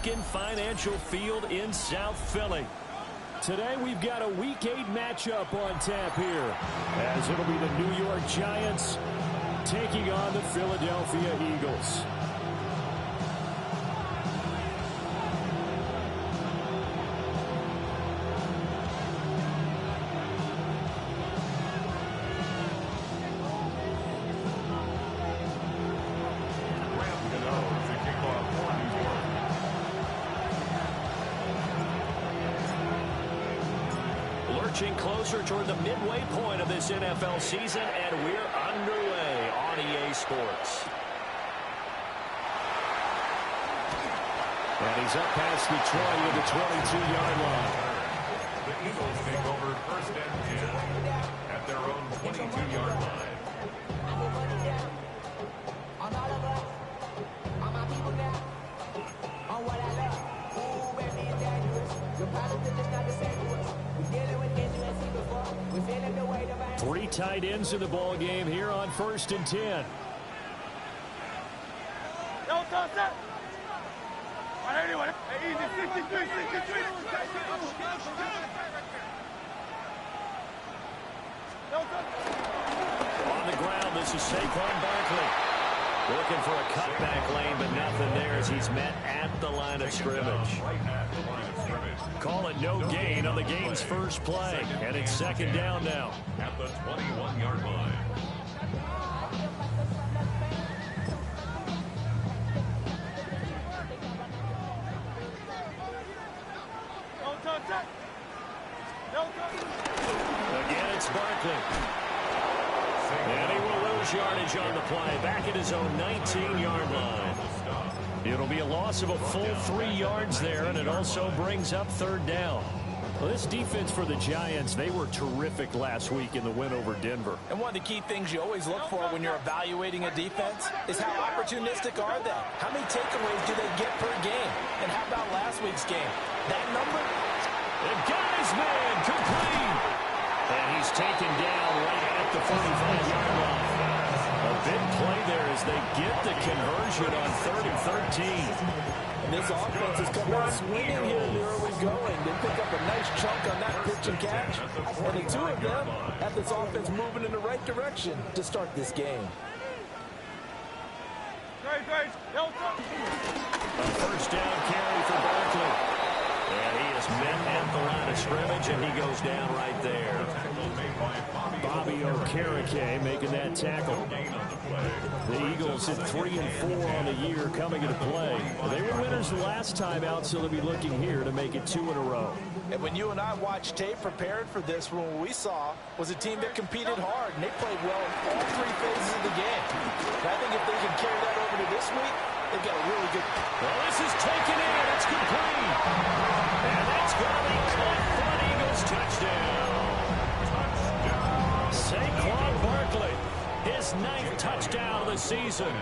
Lincoln Financial Field in South Philly. Today we've got a Week 8 matchup on tap here, as it'll be the New York Giants taking on the Philadelphia Eagles. Closer toward the midway point of this NFL season, and we're underway on EA Sports. And he's up past the 20 of the 22-yard line. The Eagles take over first and 10 at their own 22-yard line. Three tight ends in the ball game here on first and 10. On the ground, this is Saquon Barkley. Looking for a cutback lane, but nothing there as he's met at the line of scrimmage. Call it no gain on the game's first play, and it's second down now. At the 21-yard line. Again, it's Barkley. And he will lose yardage on the play, back at his own 19-yard line. It'll be a loss of a full 3 yards there, and it also brings up third down. Well, this defense for the Giants, they were terrific last week in the win over Denver. And one of the key things you always look for when you're evaluating a defense is how opportunistic are they? How many takeaways do they get per game? And how about last week's game? That number? They've got his man complete. And he's taken down right at the 45-yard line. A big play there as they get the conversion on 3rd and 13. And this offense has come out swinging here in the early going. They pick up a nice chunk on that pitch and catch. And the two of them have this offense moving in the right direction to start this game. A first down carry for Barkley. And he is met at the line of scrimmage, and he goes down right there. Bobby Okereke making that tackle. The Eagles at 3-4 on the year coming into play. They were winners the last time out, so they'll be looking here to make it 2 in a row. And when you and I watched tape prepared for this, what we saw was a team that competed hard, and they played well in all 3 phases of the game. And I think if they can carry that over to this week, they've got a really good... Well, this is taken in. It's complete. And that's going to be caught for an Eagles touchdown. Saquon Barkley, his 9th touchdown of the season.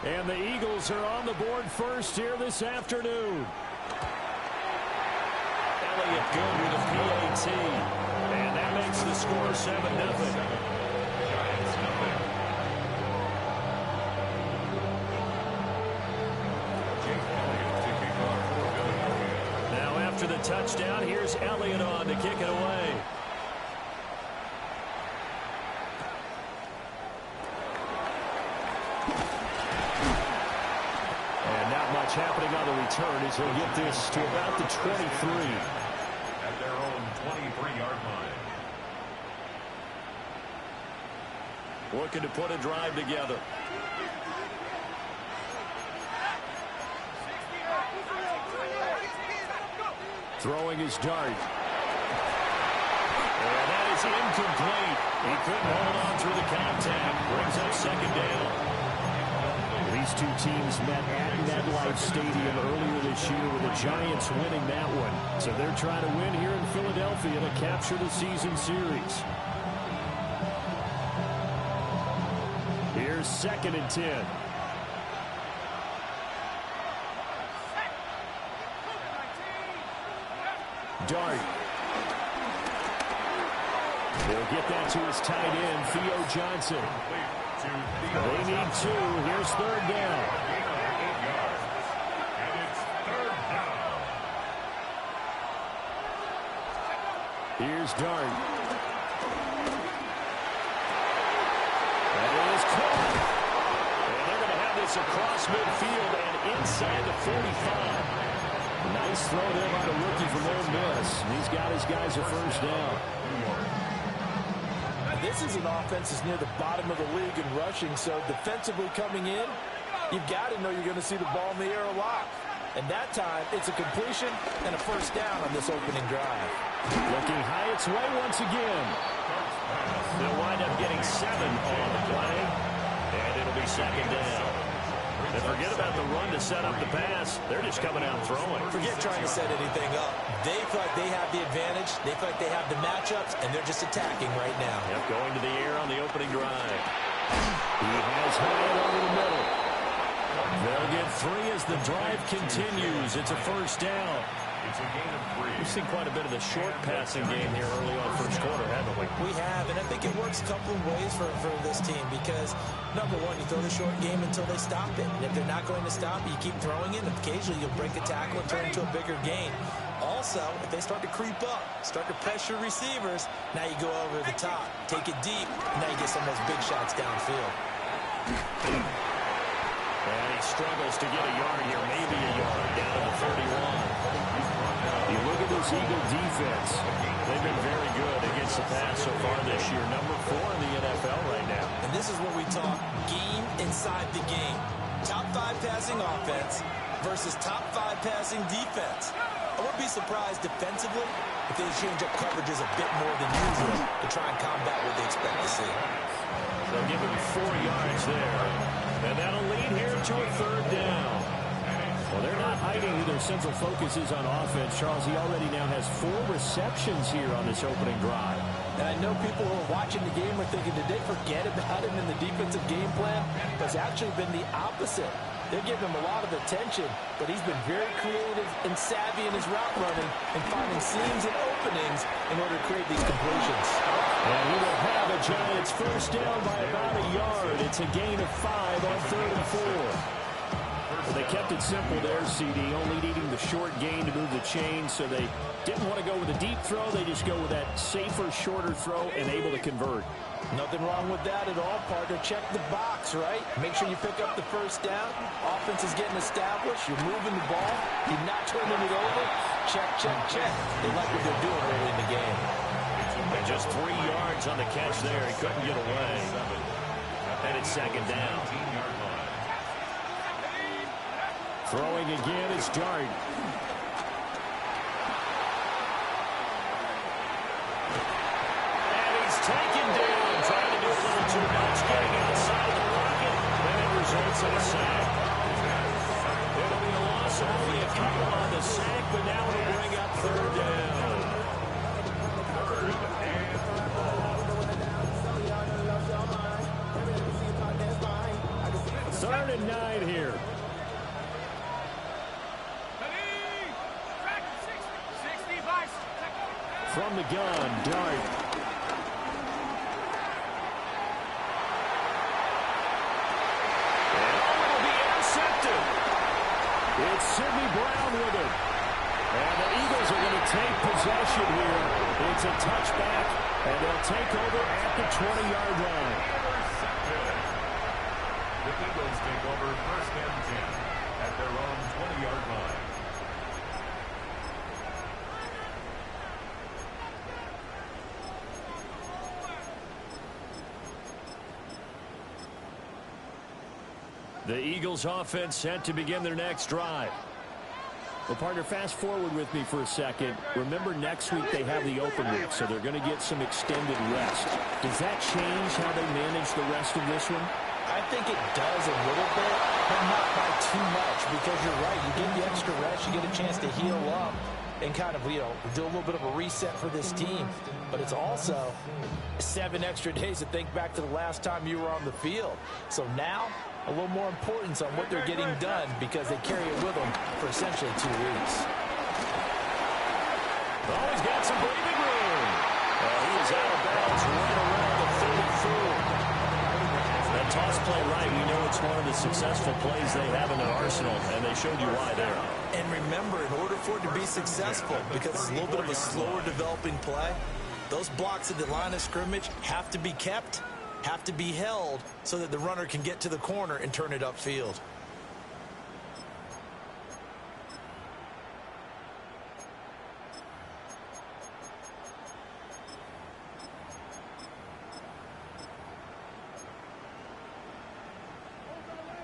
And the Eagles are on the board first here this afternoon. Elliott good with a PAT. And that makes the score 7-0. Now after the touchdown, here's Elliott on to kick it away. Happening on the return as he'll get this to about the 23. At their own 23-yard line. Looking to put a drive together. Throwing his dart. And that is incomplete. He couldn't hold on through the contact. Brings up second down. These two teams met at MetLife Stadium earlier this year with the Giants winning that one. So they're trying to win here in Philadelphia to capture the season series. Here's 2nd and 10. Dart. They'll get that to his tight end, Theo Johnson. They need 2. Here's 3rd down. And it's 3rd down. Here's Dart. That is caught. And they're going to have this across midfield and inside the 45. Nice throw there by the rookie from Ole Miss. He's got his guys a first down. This is an offense that's near the bottom of the league in rushing, so defensively coming in, you've got to know you're going to see the ball in the air a lot. And that time, it's a completion and a first down on this opening drive. Looking high its way once again. They'll wind up getting 7 on the play, and it'll be second down. And forget about the run to set up the pass. They're just coming out throwing. Forget trying to set anything up. They feel like they have the advantage. They feel like they have the matchups, and they're just attacking right now. Yep, going to the air on the opening drive. He has Hyatt over the middle. They'll get 3 as the drive continues. It's a first down. It's a gain of 3. We've seen quite a bit of the short passing game here early on first quarter, haven't we? We have, and I think it works a couple of ways for this team because, number one, you throw the short game until they stop it. And if they're not going to stop it, you keep throwing it, and occasionally you'll break a tackle and turn it into a bigger gain. Also, if they start to creep up, start to pressure receivers, now you go over the top, take it deep, and now you get some of those big shots downfield. And he struggles to get a yard here, maybe a yard, down to the 31. You look at this Eagle defense. They've been very good against the pass so far this year. Number 4 in the NFL right now. And this is where we talk game inside the game. Top 5 passing offense versus top 5 passing defense. I wouldn't be surprised defensively if they change up coverages a bit more than usual to try and combat what they expect to see. They'll give him 4 yards there. And that'll lead here to a third down. Well, they're not hiding who their central focus is on offense. Charles, he already now has 4 receptions here on this opening drive. And I know people who are watching the game are thinking, did they forget about him in the defensive game plan? But it's actually been the opposite. They're giving him a lot of attention, but he's been very creative and savvy in his route running and finding seams and openings in order to create these completions. And he will have a Giants first down by about a yard. It's a gain of 5 on 3rd and 4. Well, they kept it simple there, CD, only needing the short gain to move the chain, so they didn't want to go with a deep throw. They just go with that safer, shorter throw and able to convert. Nothing wrong with that at all, partner. Check the box, right? Make sure you pick up the first down. Offense is getting established. You're moving the ball. You're not turning it over. Check, check, check. They like what they're doing early in the game. And just 3 yards on the catch there. He couldn't get away. And it's second down. Throwing again is Dart. And he's taken down, trying to do a little too much, getting outside of the pocket, and it results in a sack. It'll be a loss of only a couple on the sack, but now it'll bring up third down. Third and 9 here. From the gun, Dart. And it'll be intercepted. It's Sidney Brown with it. And the Eagles are going to take possession here. It's a touchback, and they'll take over at the 20-yard line. The Eagles take over first and 10 at their own 20-yard line. The Eagles offense set to begin their next drive. Well, partner, fast forward with me for a second. Remember, next week they have the open week, so they're going to get some extended rest. Does that change how they manage the rest of this one? I think it does a little bit, but not by too much, because you're right. You get the extra rest, you get a chance to heal up and kind of, do a little bit of a reset for this team. But it's also 7 extra days to think back to the last time you were on the field. So now, a little more importance on what they're getting done because they carry it with them for essentially 2 weeks. Oh, he's got some breathing room. He is out of bounds right around the 34. that toss play right. We know it's one of the successful plays they have in their arsenal, and they showed you why there. And remember, in order for it to be successful, because it's a little bit of a slower developing play, those blocks at the line of scrimmage have to be kept, have to be held, so that the runner can get to the corner and turn it upfield.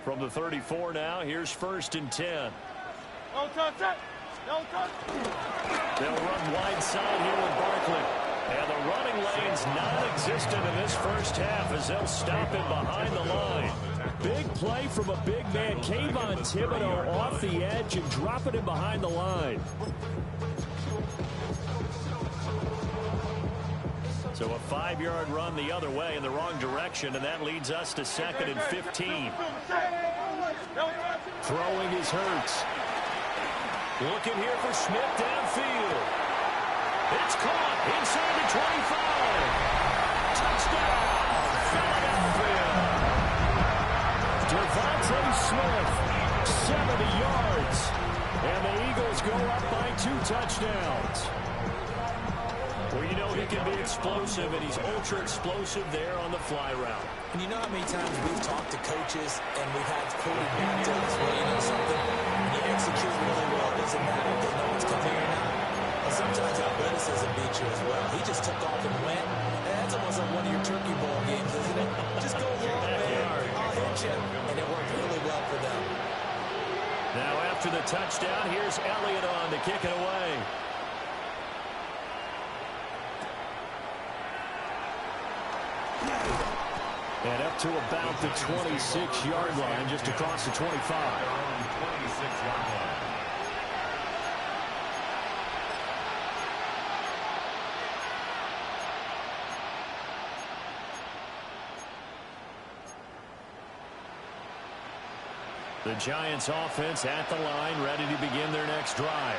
From the 34 now, here's 1st and 10. No touch. No touch. They'll run wide side here with Barkley. And the running lane's non-existent in this first half as they'll stop him behind the line. Big play from a big man. Kayvon Thibodeaux off the edge and dropping him behind the line. So a 5-yard run the other way in the wrong direction, and that leads us to 2nd and 15. Throwing is Hurts. Looking here for Smith downfield. It's caught inside the 25. Touchdown, Philadelphia. Devontae Smith, 70 yards. And the Eagles go up by 2 touchdowns. Well, you know he can be explosive, and he's ultra-explosive there on the fly route. And you know how many times we've talked to coaches and we've had quoted back to us, well, you know something, when you execute really well, it doesn't matter if they know what's coming or not. And sometimes athleticism beats you as well. He just took off and went, and that's almost like one of your turkey bowl games, isn't it? Just go long, man, I'll hit you. And it worked really well for them. Now after the touchdown, here's Elliott on to kick it away. And up to about the 26-yard line, just across the 25. 26-yard line. The Giants offense at the line, ready to begin their next drive.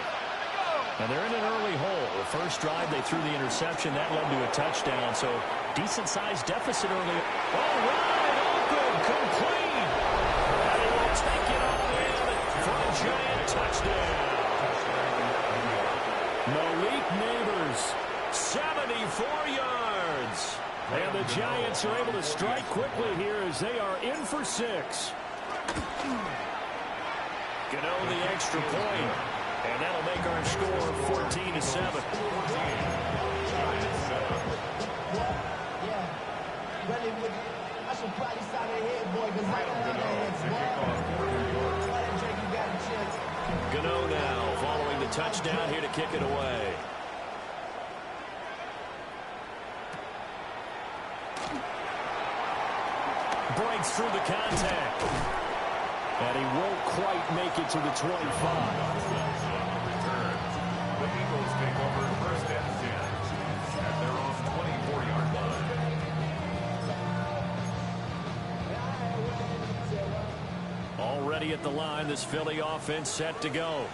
And they're in an early hole. The first drive, they threw the interception. That led to a touchdown, so decent-sized deficit early. All right, open, complete. And he will take it all in for a Giant touchdown. Malik Neighbors, 74 yards. And the Giants are able to strike quickly here as they are in for 6. Gano the extra point. And that'll make our score 14-7. Gano now following the touchdown here to kick it away. Breaks through the contact. And he won't quite make it to the 25. The Eagles take over 1st and 10 at their own 24-yard line. Already at the line, this Philly offense set to go.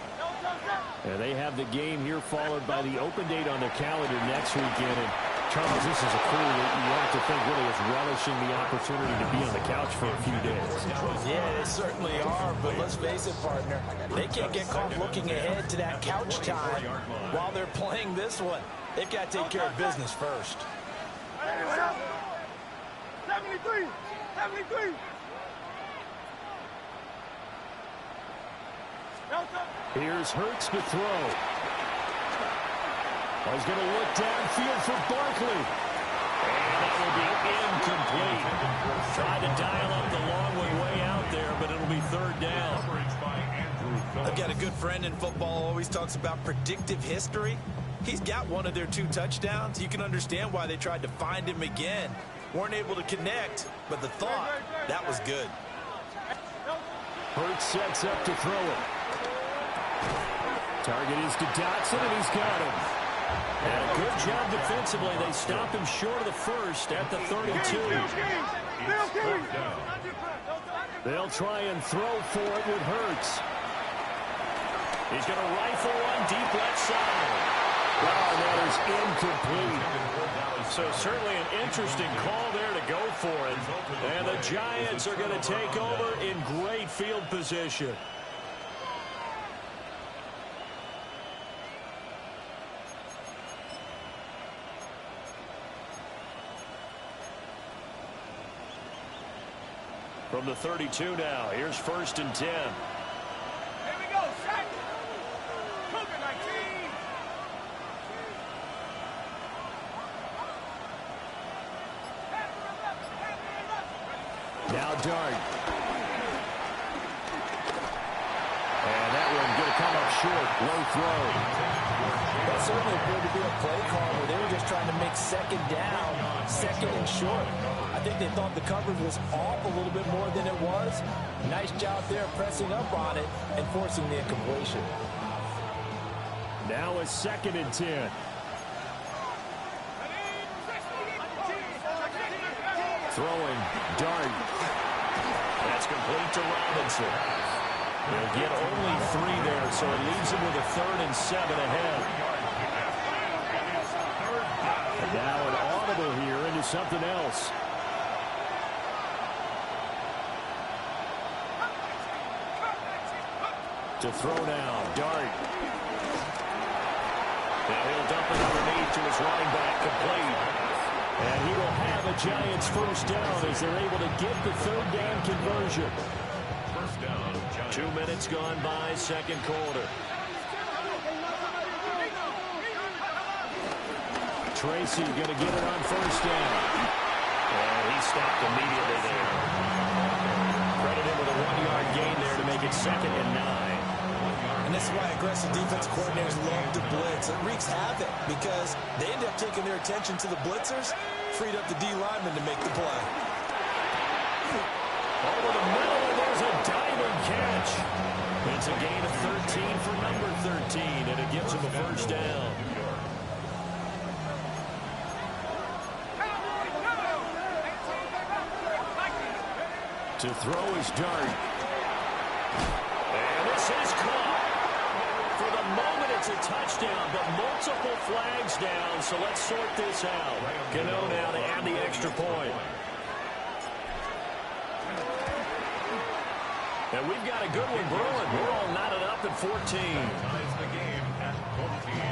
And they have the game here followed by the open date on their calendar next weekend. And Charles, this is a crew that you have to think really is relishing the opportunity to be on the couch for a few days. Yeah, they certainly are, but let's face it, partner. They can't get caught looking ahead to that couch time while they're playing this one. They've got to take care of business first. 73! 73! Here's Hurts to throw. He's going to look downfield for Barkley. And that will be incomplete. Tried to dial up the long way out there, but it'll be 3rd down. I've got a good friend in football, always talks about predictive history. He's got one of their 2 touchdowns. You can understand why they tried to find him again. Weren't able to connect, but the thought, that was good. Hurts sets up to throw it. Target is to Dotson, and he's got him. And a good job defensively. They stop him short of the first at the 32. They'll try and throw for it with Hurts. He's going to rifle one deep left side. Oh, and that is incomplete. So certainly an interesting call there to go for it. And the Giants are going to take over in great field position. From the 32 now, here's 1st and 10. Here we go, set. Cougar 19. Now Dart. And that one going to come up short. Low throw. That certainly appeared to be a play call where they were just trying to make 2nd down, 2nd and short. I think they thought the coverage was off a little bit more than it was. Nice job there pressing up on it and forcing the incompletion. Now a 2nd and 10. Throwing. Dart. That's complete to Robinson. They'll get only 3 there, so it leaves them with a 3rd and 7 ahead. And now an audible here into something else. To throw now, Dart. Now he'll dump it underneath to his running back, complete. And he will have a Giants 1st down as they're able to get the 3rd down conversion. 2 minutes gone by, 2nd quarter. Tracy going to get it on 1st down. And he stopped immediately there. Credit him with a 1-yard gain there to make it 2nd and 9. And this is why aggressive defense coordinators love to blitz. It wreaks havoc because they end up taking their attention to the blitzers, freed up the D lineman to make the play. Over the middle, and there's a diving catch. It's a gain of 13 for number 13, and it gives him a 1st down. To throw is Dart. And this is caught. For the moment, it's a touchdown, but multiple flags down, so let's sort this out. Cano now to add the extra point. And we've got a good one brewing. We're all knotted up at 14. Ties the game at 14.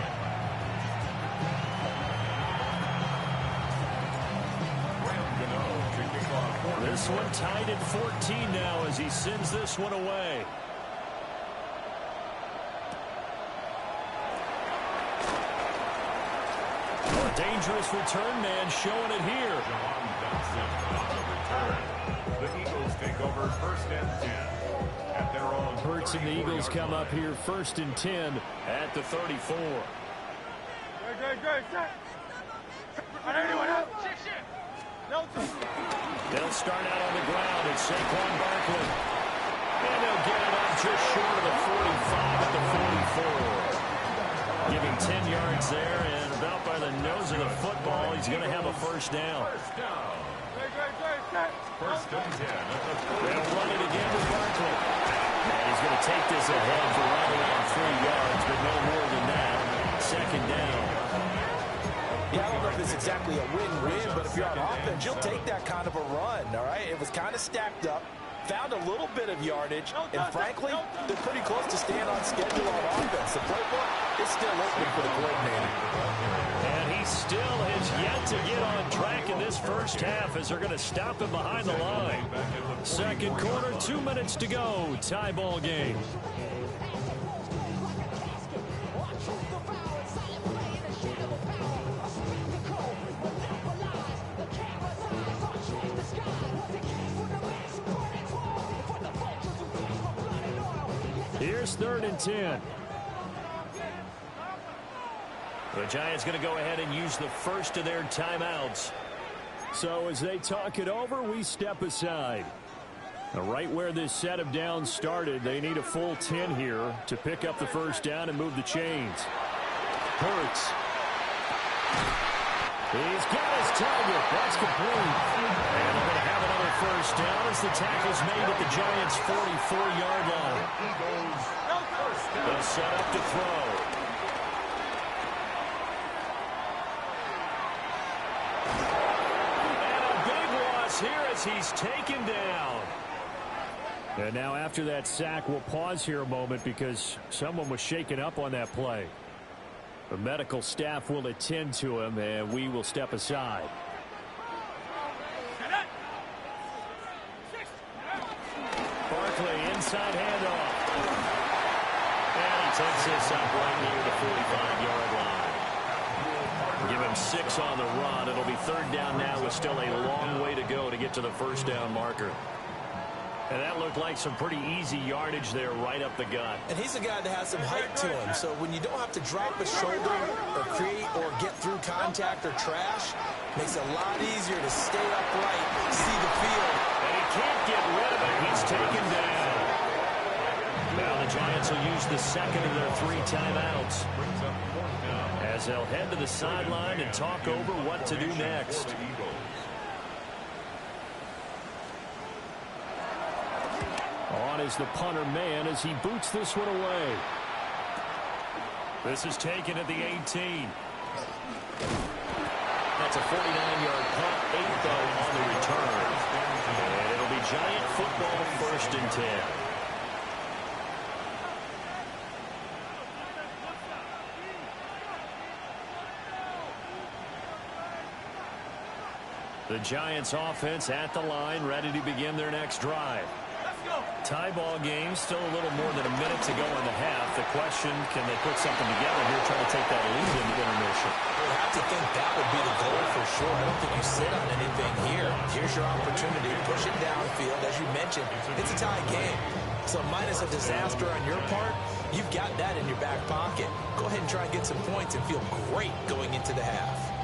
This one tied at 14 now as he sends this one away. A dangerous return man showing it here. The Eagles take over 1st and 10 at their own. Hurts and the Eagles come up here 1st and 10 at the 34. Good, set. Anyone else? No, They'll start out on the ground. It's Saquon Barkley. And they'll get it up just short of the 45 at the 44. Giving 10 yards there, and about by the nose of the football, he's going to have a 1st down. set. 1st and 10 at the 40. They'll run it again with Barkley. And he's going to take this ahead for right around 3 yards, but no more than that. 2nd down. Yeah, I don't know if it's exactly a win-win, but if you're on offense, you'll take that kind of a run, all right? It was kind of stacked up, found a little bit of yardage, and frankly, they're pretty close to staying on schedule on offense. The playbook is still open for the coordinator. And he still has yet to get on track in this 1st half as they're going to stop him behind the line. 2nd quarter, 2 minutes to go. Tie ball game. Here's 3rd and 10. The Giants going to go ahead and use the first of their timeouts. So as they talk it over, we step aside. Now, right where this set of downs started, they need a full 10 here to pick up the 1st down and move the chains. Hurts. He's got his target. That's complete. And they're going to have another 1st down as the tackle's made at the Giants' 44-yard line. They'll set up to throw. as he's taken down. And now after that sack, we'll pause here a moment because someone was shaken up on that play. The medical staff will attend to him, and we will step aside. Barkley, inside handoff. And he takes this up right near the 45-yard line. Give him 6 on the run. It'll be 3rd down now with still a long way to go to get to the first down marker. And that looked like some pretty easy yardage there right up the gut. And he's a guy that has some height to him, so when you don't have to drop his shoulder or create or get through contact or trash, makes it a lot easier to stay upright, see the field. And he can't get rid of it. He's taken down. Now the Giants will use the second of their 3 timeouts as they'll head to the sideline and talk over what to do next. On is the punter man as he boots this one away. This is taken at the 18. That's a 49-yard punt, 8 though on the return. And it'll be Giant football, 1st and 10. The Giants offense at the line, ready to begin their next drive. Tie ball game, still a little more than a minute to go in the half. The question, can they put something together here, trying to take that lead into intermission? You have to think that would be the goal for sure. I don't think you sit on anything here. Here's your opportunity. Push it downfield. As you mentioned, it's a tie game. So minus a disaster on your part, you've got that in your back pocket. Go ahead and try and get some points and feel great going into the half.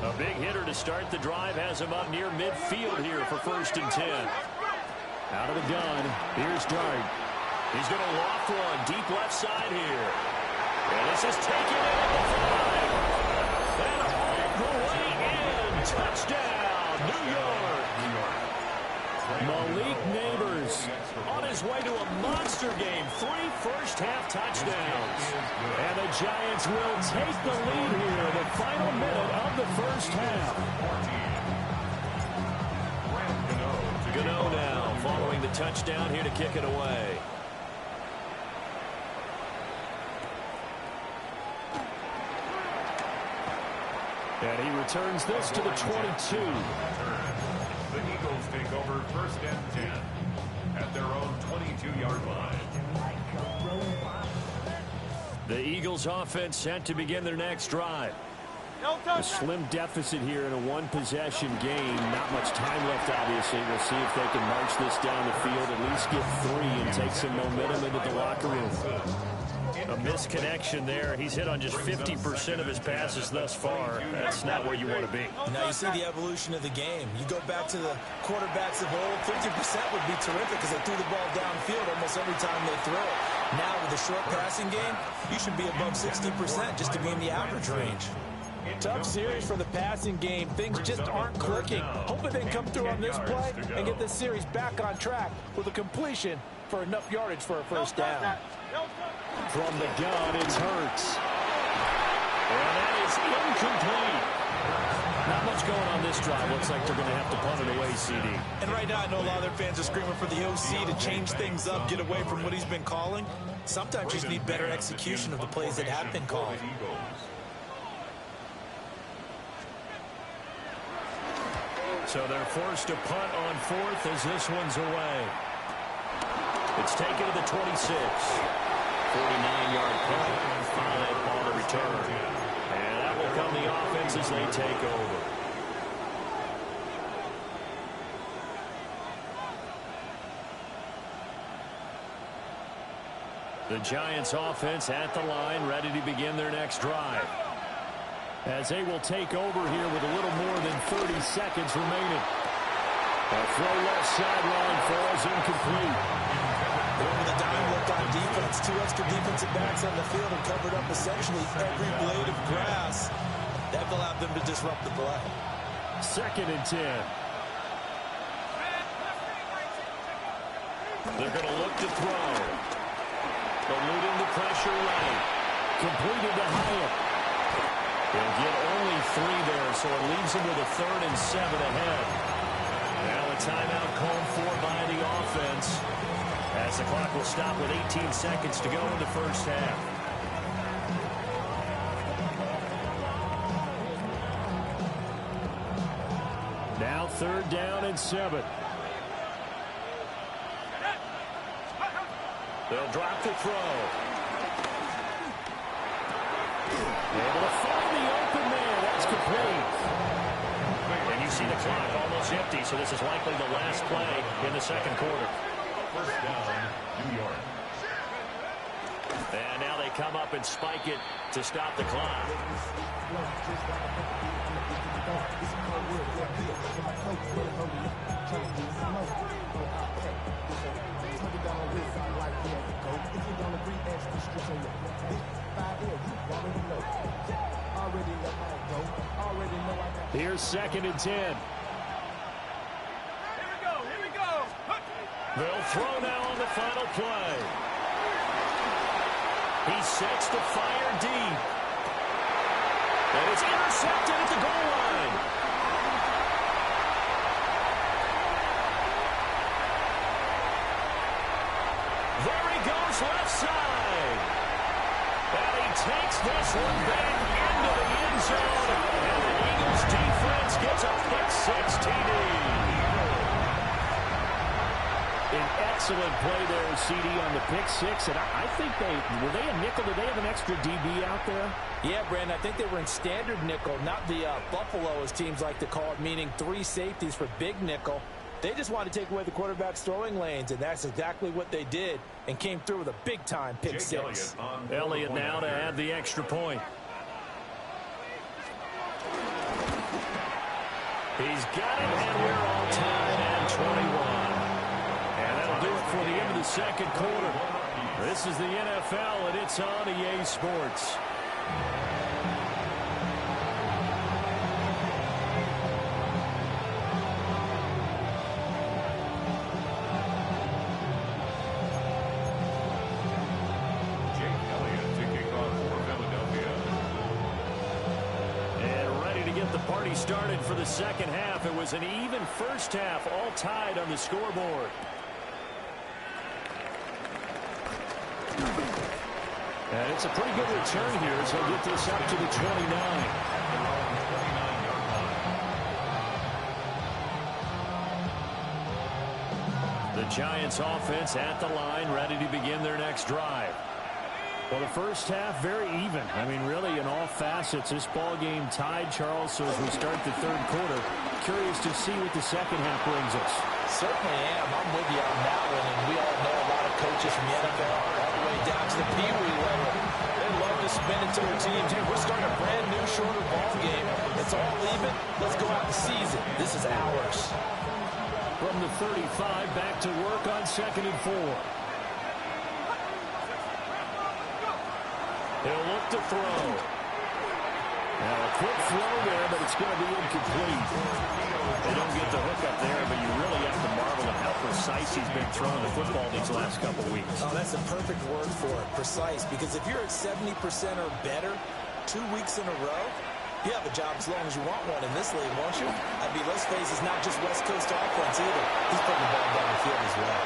A big hitter to start the drive has him up near midfield here for 1st and 10. Out of the gun, here's Dart. He's going to loft one deep left side here. And this is taken in at the 5. And all the way in. Touchdown, New York. Malik Neighbors On his way to a monster game. 3 first-half touchdowns. And the Giants will take the lead here in the final minute of the first half. Gano now following the touchdown here to kick it away. And he returns this to the 22. The Eagles take over 1st and 10 at their own 22-yard line. The Eagles offense set to begin their next drive. A slim deficit here in a one-possession game. Not much time left, obviously. We'll see if they can march this down the field, at least get 3 and take some momentum into the locker room. A misconnection there. He's hit on just 50% of his passes thus far. That's not where you want to be. Now you see the evolution of the game. You go back to the quarterbacks of old, 50% would be terrific because they threw the ball downfield almost every time they throw it. Now with the short passing game, you should be above 60% just to be in the average range. Tough series for the passing game. Things just aren't clicking. Hoping they can come through on this play and get this series back on track with a completion for enough yardage for a first down. From the gun, it's Hurts. And that is incomplete. Not much going on this drive. Looks like they're going to have to punt it away, CD. And right now, I know a lot of their fans are screaming for the OC to change things up, get away from what he's been calling. Sometimes you just need better execution of the plays that have been called. So they're forced to punt on 4th as this one's away. It's taken to the 26. 49-yard punt, 5 on the return. And that will come the offense as they take over. The Giants offense at the line, ready to begin their next drive. As they will take over here with a little more than 30 seconds remaining. A throw left sideline falls incomplete. Going with a dime look on defense. 2 extra defensive backs on the field and covered up essentially every blade of grass. That allowed them to disrupt the play. 2nd and 10. They're going to look to throw. Eluding the pressure right. Completed to Hyatt. He'll get only 3 there, so it leaves him with a 3rd and 7 ahead. Now a timeout called for by the offense, as the clock will stop with 18 seconds to go in the first half. Now 3rd down and 7. They'll drop the throw. Able to find the open man. That's complete. And you see the clock almost empty, so this is likely the last play in the second quarter. First down, New York. And now they come up and spike it to stop the clock. Here's 2nd and 10. Here we go. They'll throw now on the final play. He sets to fire deep. And it's intercepted at the goal line. There he goes, left side. And he takes this one back into the end zone. And the Eagles defense gets a pick-6 TD. An excellent play there, CD, on the pick-6. And I think were they a nickel? Did they have an extra DB out there? Yeah, Brandon, I think they were in standard nickel, not the Buffalo, as teams like to call it, meaning 3 safeties for big nickel. They just wanted to take away the quarterback's throwing lanes, and that's exactly what they did, and came through with a big-time pick-6. Elliott now to add the extra point. He's got it, and we're all tied at 21. And that'll do it for the end of the second quarter. This is the NFL, and it's on EA Sports. Started for the second half. It was an even first half, all tied on the scoreboard. And it's a pretty good return here as he'll get this up to the 29. The Giants offense at the line, ready to begin their next drive. Well, the first half, very even. I mean, really, in all facets, this ball game tied, Charles. So as we start the third quarter, curious to see what the second half brings us. Certainly am. I'm with you on that one. And we all know a lot of coaches from the NFL all the way down to the Pee Wee level. They love to spin it to their teams. Hey, we're starting a brand new, shorter ball game. It's all even. Let's go out the season. This is ours. From the 35, back to work on 2nd and 4. He'll look to throw. Now a quick throw there, but it's going to be incomplete. They don't get the hook up there, but you really have to marvel at how precise he's been throwing the football these last couple weeks. Oh, that's a perfect word for it, precise. Because if you're at 70% or better 2 weeks in a row, you have a job as long as you want one in this league, won't you? I mean, let's face it, it's not just West Coast offense either. He's putting the ball down the field as well.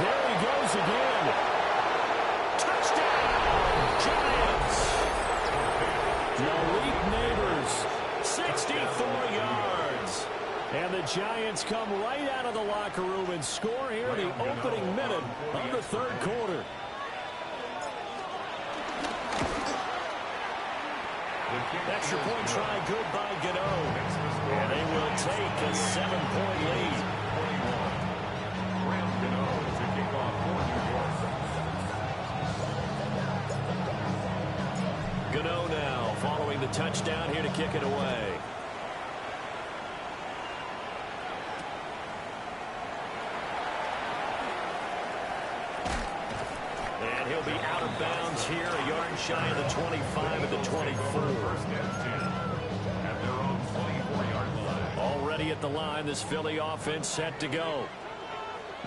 There he goes again. Giants. Malik Neighbors, 64 yards. And the Giants come right out of the locker room and score here in the opening minute of the third quarter. Extra point try good by Gano. And they will take a 7-point lead. Gano now following the touchdown here to kick it away. And he'll be out of bounds here, a yard shy of the 25 at the 24. Already at the line, this Philly offense set to go.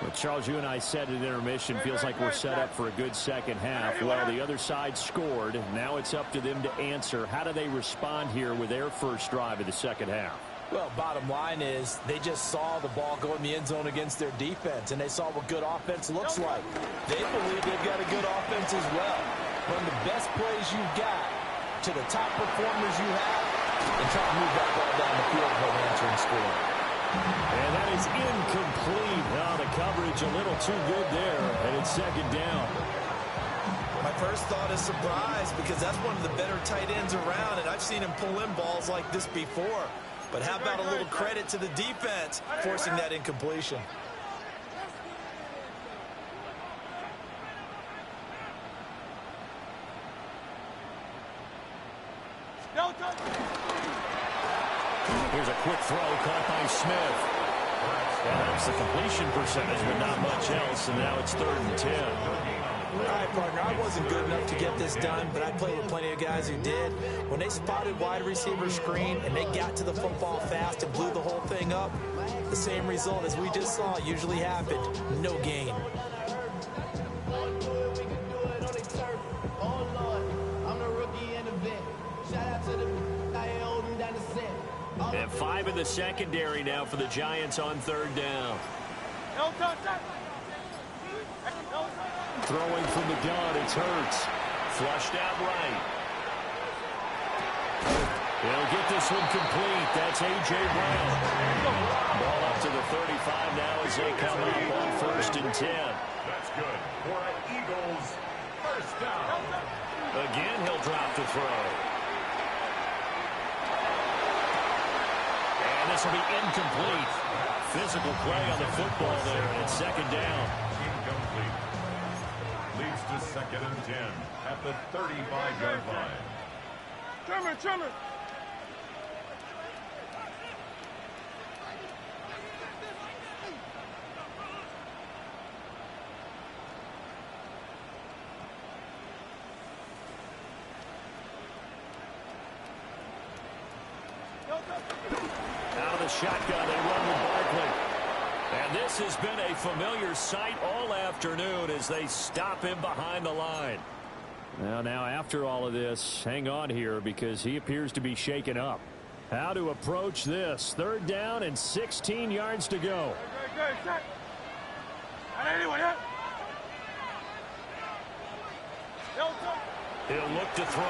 Well, Charles, you and I said at intermission, feels like we're set up for a good second half. Well, the other side scored. Now it's up to them to answer. How do they respond here with their first drive of the second half? Well, bottom line is they just saw the ball go in the end zone against their defense, and they saw what good offense looks like. They believe they've got a good offense as well. Run the best plays you've got to the top performers you have, and try to move that ball down the field for an answering score. And that is incomplete. Oh, the coverage a little too good there, and it's second down. My first thought is surprise, because that's one of the better tight ends around, and I've seen him pull in balls like this before. But how about a little credit to the defense forcing that incompletion? Here's a quick throw caught by Smith. That's the completion percentage, but not much else, and now it's 3rd and 10. All right, partner, I wasn't good enough to get this done, but I played with plenty of guys who did. When they spotted wide receiver screen and they got to the football fast and blew the whole thing up, the same result as we just saw usually happened. No gain. And 5 in the secondary now for the Giants on 3rd down. Throwing from the gun, it's Hurts. Flushed out right. He'll get this one complete. That's A.J. Brown. Ball up to the 35 now as they come up on 1st and 10. That's good for an Eagles first down. Again, he'll drop to throw. And this will be incomplete. Physical play on the football there, and it's 2nd down. Incomplete. Leads to 2nd and 10 at the 35-yard line. Trimmer. Out of the shotgun, they run with Barkley. And this has been a familiar sight all afternoon as they stop him behind the line. Well, now after all of this, hang on here because he appears to be shaken up. How to approach this? 3rd down and 16 yards to go. He'll look to throw.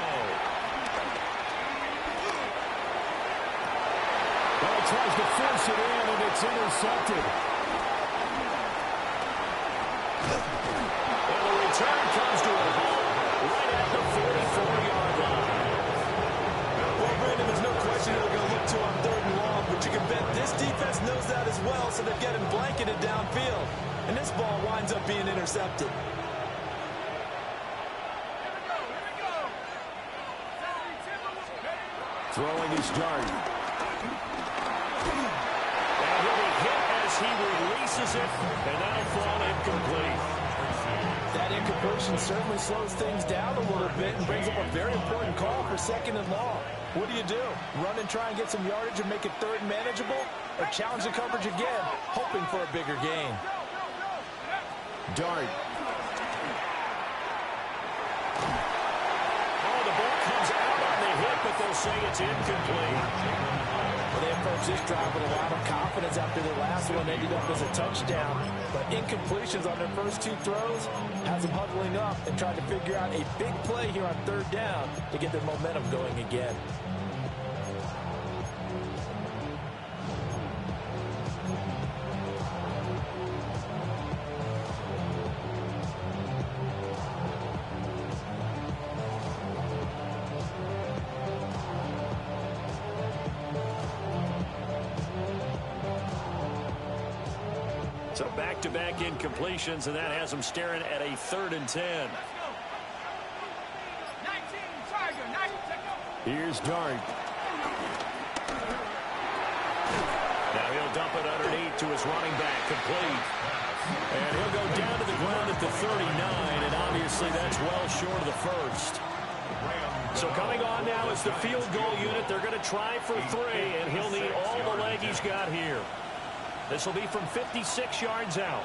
Well, tries to force it in, and it's intercepted. And the return comes to a halt right at the 44-yard line. Well, Brandon, there's no question they're going to look to on 3rd and long, but you can bet this defense knows that as well, so they're getting blanketed downfield. And this ball winds up being intercepted. Throwing his dart. And he'll be hit as he releases it, and that'll fall incomplete. That incompletion certainly slows things down a little bit and brings up a very important call for 2nd and long. What do? Run and try and get some yardage and make it 3rd and manageable? Or challenge the coverage again, hoping for a bigger gain? Dart. Oh, the ball comes out on the hit, but they'll say it's incomplete. Well, they approached this drive with a lot of confidence after the last one ended up as a touchdown. But incompletions on their first 2 throws has them huddling up and trying to figure out a big play here on 3rd down to get their momentum going again. So back-to-back incompletions, and that has them staring at a 3rd and 10. Here's Dart. Now he'll dump it underneath to his running back, complete. And he'll go down to the ground at the 39, and obviously that's well short of the first. So coming on now is the field goal unit. They're going to try for 3, and he'll need all the leg he's got here. This will be from 56 yards out.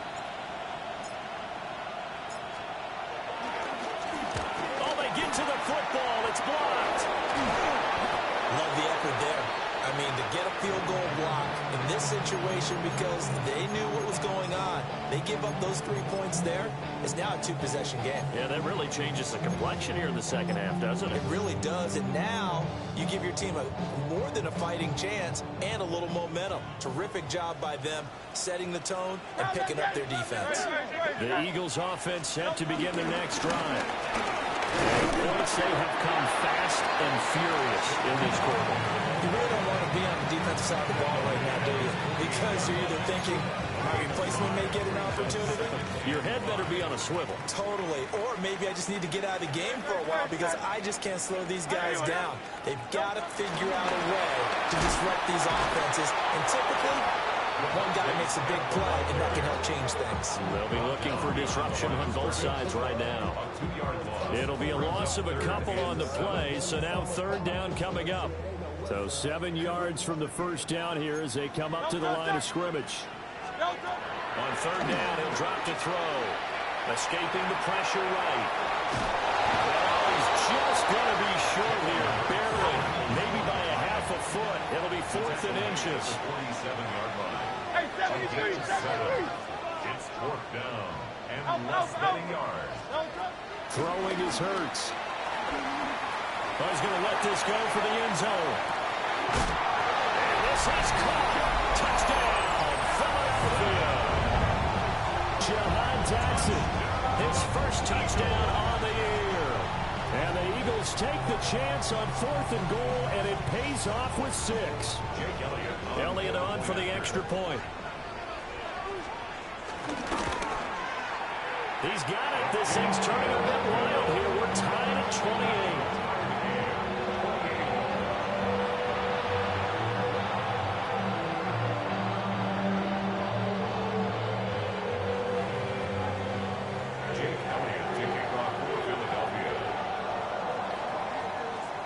to the football. It's blocked. Love the effort there. I mean, to get a field goal block in this situation because they knew what was going on. They give up those 3 points there. It's now a 2-possession game. Yeah, that really changes the complexion here in the second half, doesn't it? It really does. And now you give your team more than a fighting chance and a little momentum. Terrific job by them setting the tone and picking up their defense. The Eagles offense set to begin their next drive. Points, they have come fast and furious in this quarter. You really don't want to be on the defensive side of the ball right now, do you? Because you're either thinking my replacement may get an opportunity. Your head better be on a swivel. Totally. Or maybe I just need to get out of the game for a while because I just can't slow these guys down. They've got to figure out a way to disrupt these offenses. And typically, one guy makes a big play, and that can help change things. They'll be looking for disruption on both sides right now. It'll be a loss of a couple on the play, so now third down coming up. So 7 yards from the first down here as they come up to the line of scrimmage. On third down, he'll drop to throw. Escaping the pressure right. Well, he's just going to be short here, barely. Maybe by a half a foot. It'll be 4th and inches. 47-yard line. Hey, 73, 73. It's 4th down and less than a yard. Throwing is Hurts. Oh, he's going to let this go for the end zone. And this is caught. Touchdown, Philadelphia. Jahan Jackson, His first touchdown on the year. and the Eagles take the chance on 4th and goal, and it pays off with 6. Jake Elliott. Elliott on for the extra point. He's got it. This thing's turning a bit wild here. We're tied at 28.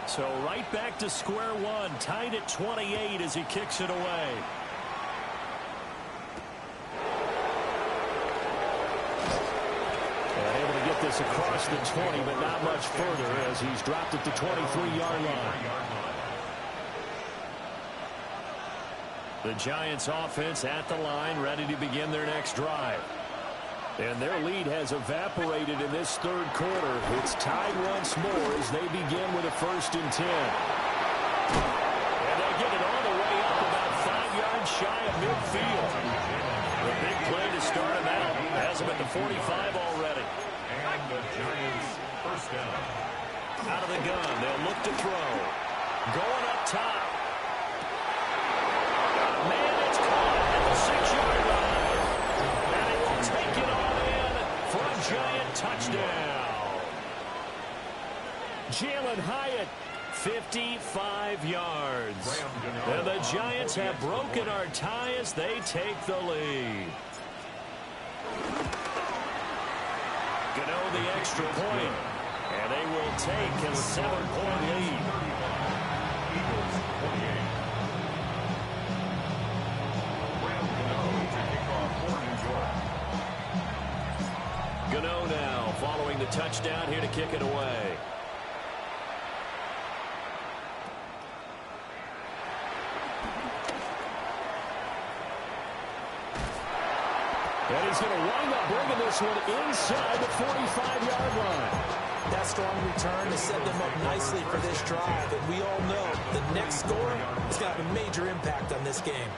So right back to square one, tied at 28 as he kicks it away. And able to get this across the 20, but not much further as he's dropped it to 23-yard line. The Giants offense at the line, ready to begin their next drive. And their lead has evaporated in this third quarter. It's tied once more as they begin with a 1st and 10. And they get it all the way up about 5 yards shy of midfield. The big play to start him out. Has him at the 45 already. And the Giants first down. Out of the gun, they'll look to throw. Going up top. Man, it's caught at the 6-yard line. And he will take it all in for a Giant touchdown. Jalen Hyatt, 55 yards. And the Giants have broken our tie as they take the lead. Gano the extra point. And they will take a 7-point lead. Eagles 28. Graham Gano to kick off for New York. Gano now following the touchdown here to kick it away. and he's going to wind up bringing this one inside the 45-yard line. That strong return has set them up nicely for this drive. And we all know the next score is going to have a major impact on this game.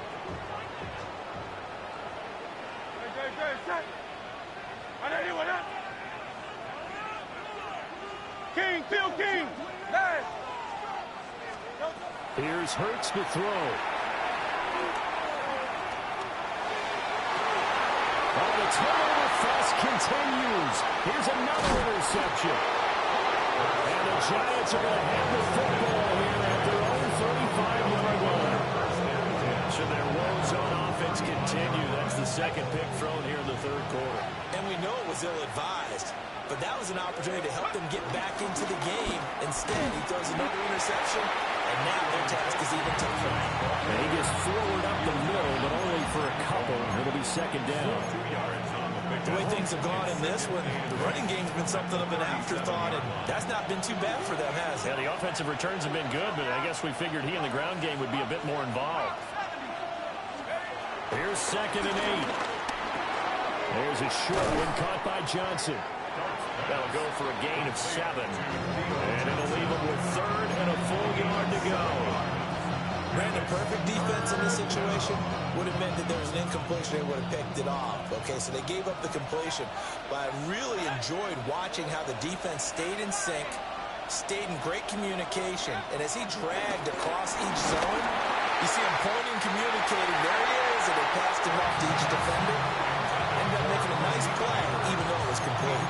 King, Phil King. Nice. Here's Hurts to throw. Oh, the turnover fest continues. Here's another interception. And the Giants are going to have the football here at their own 35-yard line. So their woes on offense continue. That's the second pick thrown here in the third quarter. And we know it was ill-advised, but that was an opportunity to help them get back into the game. Instead, he throws another interception, and now their task is even tougher. And he gets forward up the middle, but only for a couple. It'll be second down. 2 yards on the The way things have gone in this one, the running game's been something of an afterthought, and that's not been too bad for them, has it? Yeah, the offensive returns have been good, but I guess we figured he in the ground game would be a bit more involved. Here's 2nd and 8. There's a short one caught by Johnson. That'll go for a gain of 7. And it'll leave him with 3rd and a full yard to go. Brandon, perfect defense in this situation would have meant that there was an incompletion. They would have picked it off. Okay, so they gave up the completion. But I really enjoyed watching how the defense stayed in sync, stayed in great communication. And as he dragged across each zone, you see him pointing, communicating. There he is, and they passed him off to each defender. Ended up making a nice play, even though it was complete.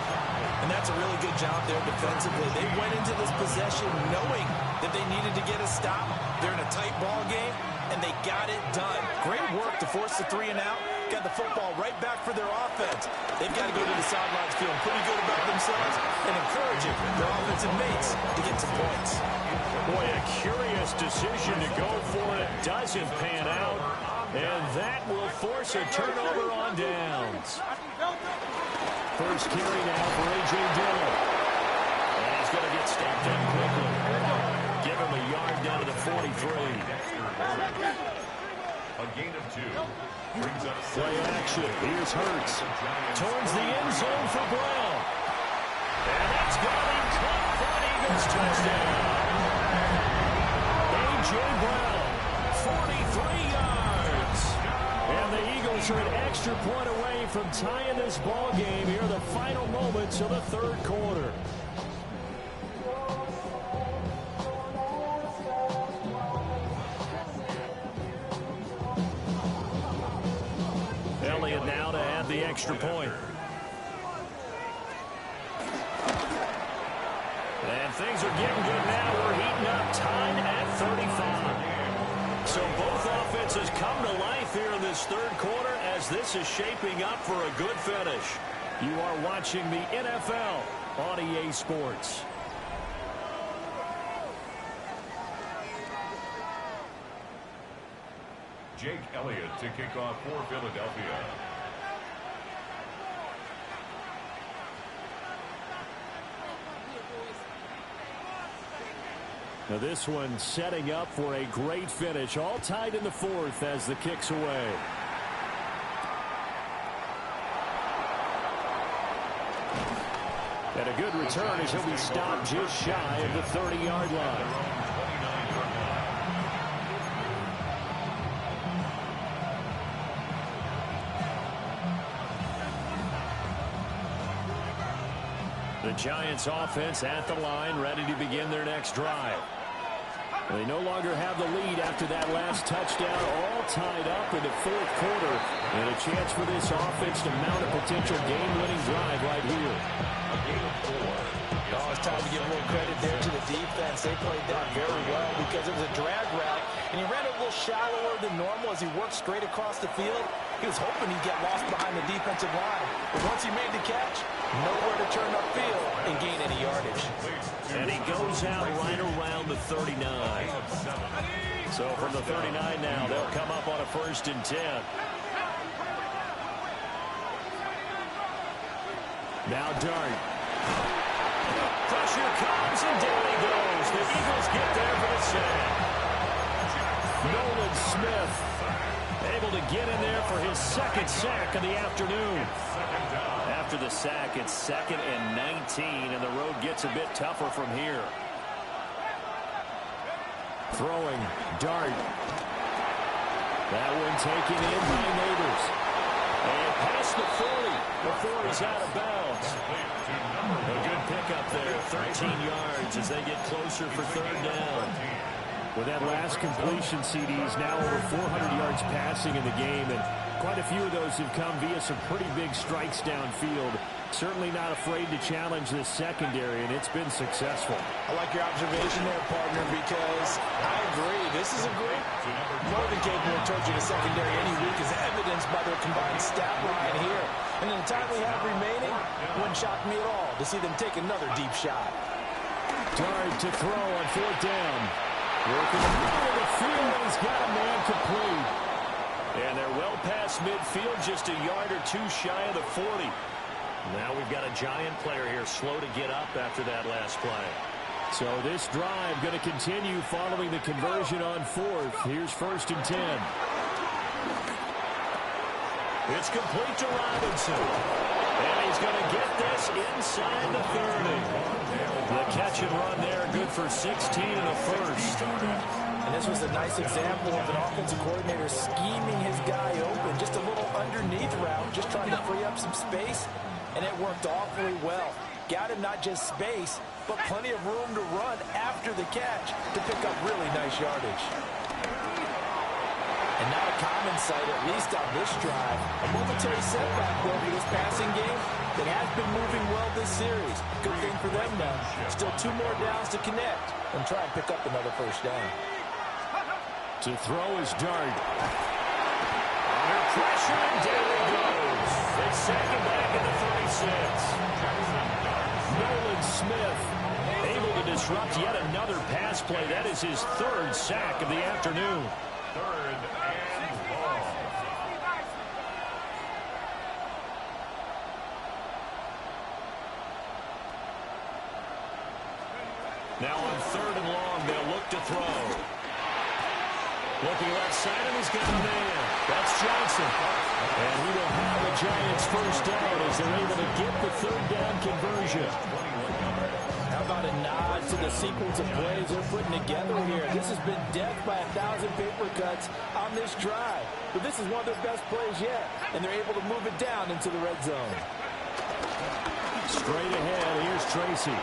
And that's a really good job there defensively. They went into this possession knowing that they needed to get a stop. They're in a tight ball game, and they got it done. Great work to force the 3 and out. Got the football right back for their offense. They've got to go to the sidelines feeling pretty good about themselves and encouraging their offensive mates to get some points. Boy, a curious decision to go for it. Doesn't pan out, and that will force a turnover on downs. First carry now for A.J. Dillon. And he's going to get stopped down quickly. Give him a yard down to the 43. A gain of 2. Brings up Play action. Here's Hurts. Towards the end zone for Brown. And that's going to be caught for an Eagles touchdown. A.J. Brown, 43 yards. And the Eagles are an extra point away from tying this ball game. Here are the final moments of the 3rd quarter. Elliott now to add the extra point. And things are getting good now. We're heating up, tied at 35. So both offenses come to life here in this 3rd quarter as this is shaping up for a good finish. You are watching the NFL on EA Sports. Jake Elliott to kick off for Philadelphia. Now this one setting up for a great finish. All tied in the 4th as the kick's away. And a good return as he'll be stopped just shy of the 30-yard line. The Giants offense at the line, ready to begin their next drive. They no longer have the lead after that last touchdown, all tied up in the 4th quarter. And a chance for this offense to mount a potential game-winning drive right here. Oh, it's time to give a little credit there to the defense. They played that very well because it was a drag route, and he ran a little shallower than normal as he worked straight across the field. He was hoping he'd get lost behind the defensive line. But once he made the catch, nowhere to turn upfield and gain any yardage. And he goes out right around the 39. So from the 39 now, they'll come up on a 1st and 10. Now Dart. Pressure comes, and down he goes. The Eagles get there for the sack. Nolan Smith able to get in there for his 2nd sack of the afternoon. After the sack, it's 2nd and 19, and the road gets a bit tougher from here. Throwing, Dart. That one taken in by Neighbors. And past the 40 before he's out of bounds. A good pickup there, 13 yards as they get closer for 3rd down. With that last completion, CD's now over 400 yards passing in the game, and quite a few of those have come via some pretty big strikes downfield. Certainly not afraid to challenge this secondary, and it's been successful. I like your observation there, partner, because I agree. This is a group more than capable of torching a secondary any week, as evidenced by their combined stat line here. And in the time we have remaining, it wouldn't shock me at all to see them take another deep shot. Dart to throw on 4th down. Working the middle of the field, and he's got a man complete. And they're well past midfield, just a yard or two shy of the 40. Now we've got a Giant player here slow to get up after that last play. So this drive going to continue following the conversion on fourth. Here's 1st and 10. It's complete to Robinson. And he's going to get this inside the 30. The catch and run there, good for 16 and a first. And this was a nice example of an offensive coordinator scheming his guy open. Just a little underneath route, just trying to free up some space. And it worked awfully well. Got him not just space, but plenty of room to run after the catch to pick up really nice yardage. And not a common sight, at least on this drive. A momentary setback, though, for this passing game that has been moving well this series. Good thing for them now. Still 2 more downs to connect and try and pick up another first down. To throw is Dart. Under pressure, and down he goes. They sack him back at the 36. Nolan Smith able to disrupt yet another pass play. That is his 3rd sack of the afternoon. 3rd and long. Now on 3rd and long, they'll look to throw. Looking left side, and he's got a man. That's Johnson. And he will have the Giants first down as they're able to get the 3rd down conversion. How about a nod to the sequence of plays they're putting together here? This has been death by 1,000 paper cuts on this drive. But this is one of their best plays yet, and they're able to move it down into the red zone. Straight ahead, here's Tracy.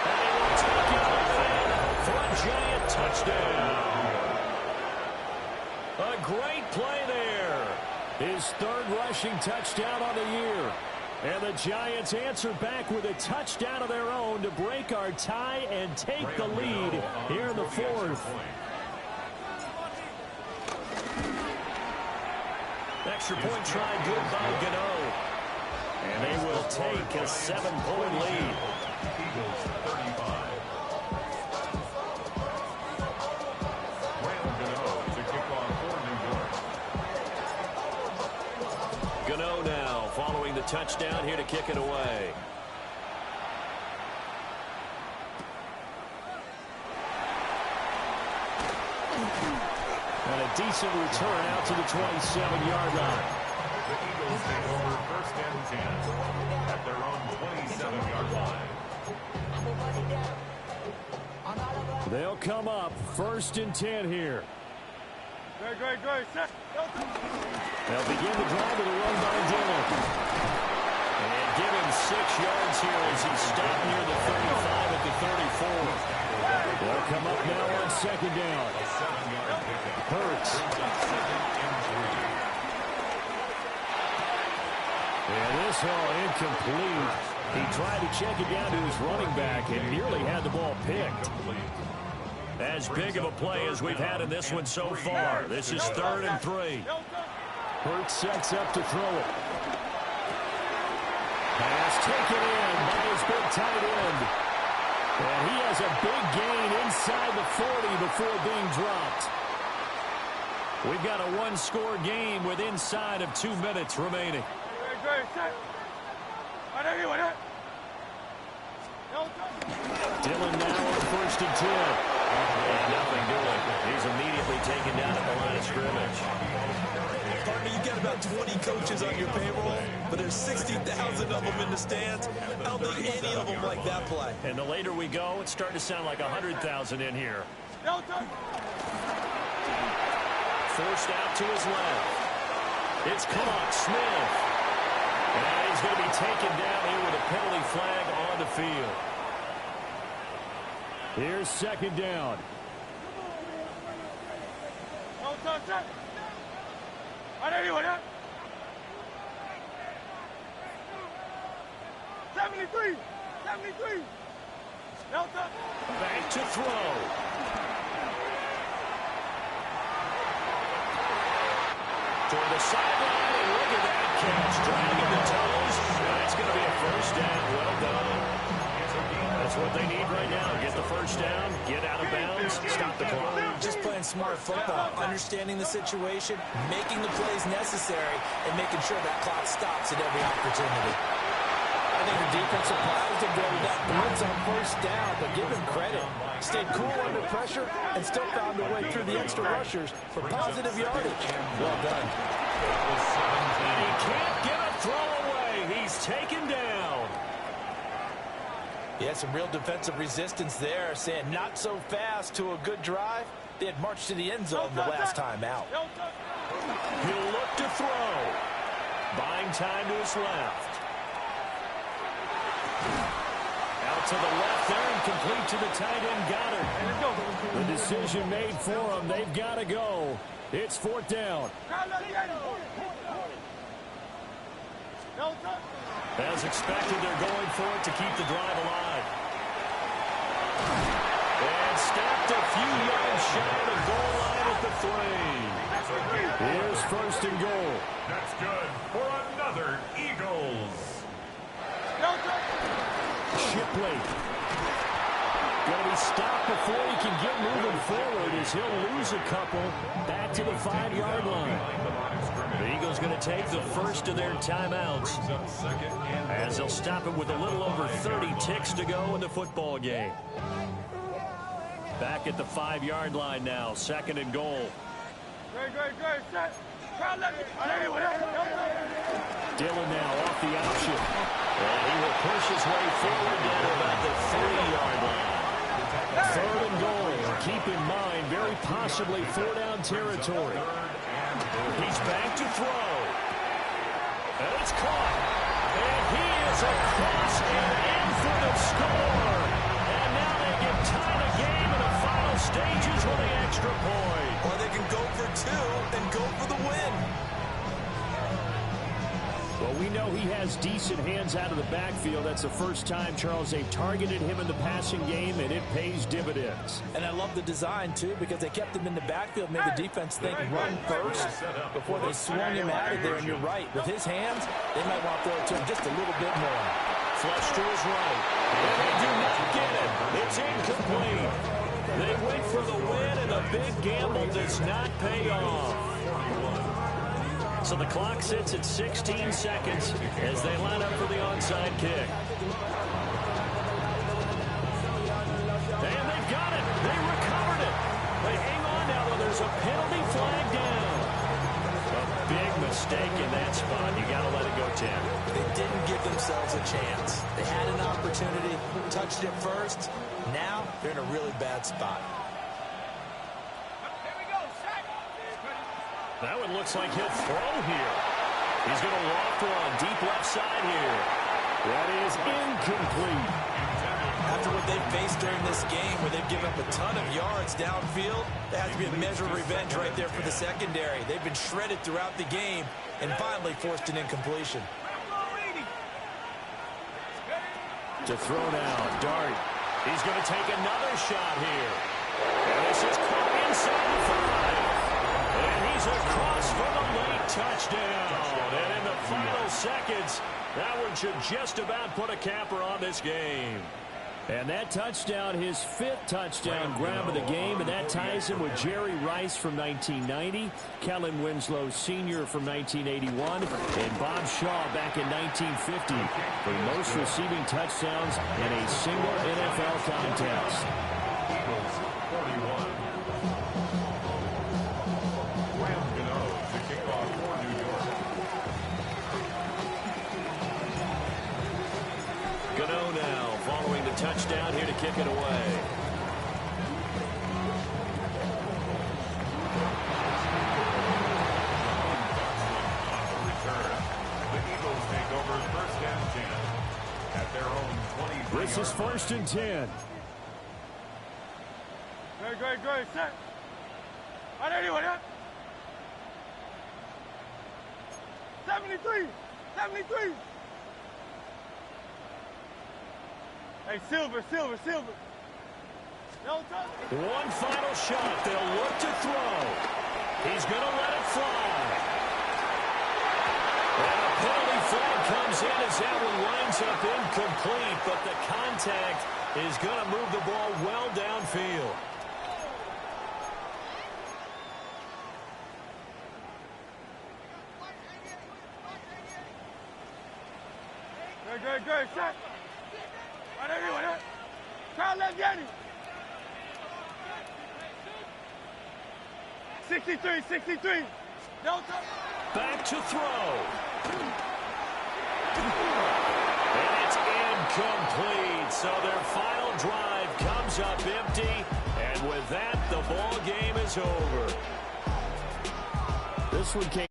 And he will take it for a Giant touchdown. A great play there. His 3rd rushing touchdown on the year. And the Giants answer back with a touchdown of their own to break our tie and take the lead here in the 4th. Extra point try good by Gano. And they will take a 7-point lead. Eagles 35. Brandon Gano to kick off for New York. Gano now following the touchdown here to kick it away. And a decent return out to the 27-yard line. The Eagles take over 1st and 10 at their own 27-yard line. They'll come up 1st and 10 here. Great. Set. They'll begin the drive with a run by Dillon. And give him 6 yards here as he's stopped near the 35 at the 34. They'll come up now on 2nd down. Hurts. And this all incomplete. He tried to check it down to his running back and nearly had the ball picked. As big of a play as we've had in this one so far. This is 3rd and 3. Hurts sets up to throw it. Pass taken in by his big tight end. And he has a big gain inside the 40 before being dropped. We've got a 1-score game with inside of 2 minutes remaining. Great. Set. Dillon now on 1st and 10. And nothing doing. He's immediately taken down at the line of scrimmage. Partner, you got about 20 coaches on your payroll, but there's 60,000 of them in the stands. I don't think any of them like that play. And the later we go, it's starting to sound like 100,000 in here. Forced out to his left. It's caught. Smith. And he's going to be taken down here with a penalty flag on the field. Here's 2nd down. 73. Back to throw. Toward the sideline, and look at that catch. Dragging the toes. That's going to be a first down. Well done. That's what they need right right now. Get the first down, get out of bounds, stop the clock. Just playing smart football, understanding the situation, making the plays necessary, and making sure that clock stops at every opportunity. I think the defensive players did go with that blitz on first down, but give him credit. Stayed cool under pressure and still found a way through the extra rushers for positive yardage. Well done. And he can't get a throw away. He's taken down. He had some real defensive resistance there, saying not so fast to a good drive. They had marched to the end zone the last time out. He'll look to throw. Buying time to his left. Out to the left there and complete to the tight end Goddard. The decision made for them. They've got to go. It's fourth down. As expected, they're going for it to keep the drive alive. And stopped a few yards shy of the goal line at the 3. Here's first and goal. That's good for another Eagles. Shipley. Going to be stopped before he can get moving forward as he'll lose a couple back to the 5-yard line. The Eagles going to take the first of their timeouts as they'll stop it with a little over 30 ticks to go in the football game. Back at the 5-yard line now, second and goal. Great, set. Dillon now off the option. And he will push his way forward down to about the 3-yard line. Third and goal. Keep in mind, very possibly 4-down territory. He's back to throw. And it's caught. And he is across and in for the score. And now they can tie the game in the final stages with the extra point. Or they can go for 2 and go for the win. Well, we know he has decent hands out of the backfield. That's the first time, Charles, they've targeted him in the passing game, and it pays dividends. And I love the design, too, because they kept him in the backfield, made the defense think run first before they swung him out of there. And you're right, with his hands, they might want to throw it to him just a little bit more. Flush to his right. And they do not get it. It's incomplete. They went for the win, and the big gamble does not pay off. So the clock sits at 16 seconds as they line up for the onside kick. And they've got it. They recovered it. They hang on now, though. There's a penalty flag down. A big mistake in that spot. You got to let it go, Tim. They didn't give themselves a chance. They had an opportunity, touched it first. Now they're in a really bad spot. That one looks like he'll throw here. He's going to loft one deep left side here. That is incomplete. After what they've faced during this game where they've given up a ton of yards downfield, there has to be a measure of revenge right there for the secondary. They've been shredded throughout the game and finally forced an incompletion. To throw down, Dart. He's going to take another shot here. And this is caught inside the 5. And he's across for the late touchdown. And in the final seconds, that one should just about put a capper on this game. And that touchdown, his 5th touchdown grab of the game, and that ties him with Jerry Rice from 1990, Kellen Winslow Sr. from 1981, and Bob Shaw back in 1950 for the most receiving touchdowns in a single NFL contest. Gano now following the touchdown here to kick it away. The Eagles take over first and 10 at their own 23. This is first and 10. Great, set. On anyone, huh? 73. Hey, Silver. No touch. One final shot. They'll look to throw. He's going to let it fly. And a penalty flag comes in as that one winds up incomplete, but the contact is going to move the ball well downfield. Good, set. Try left, Yanni. 63. Don't touch. Back to throw. And it's incomplete. So their final drive comes up empty. And with that, the ball game is over. This one came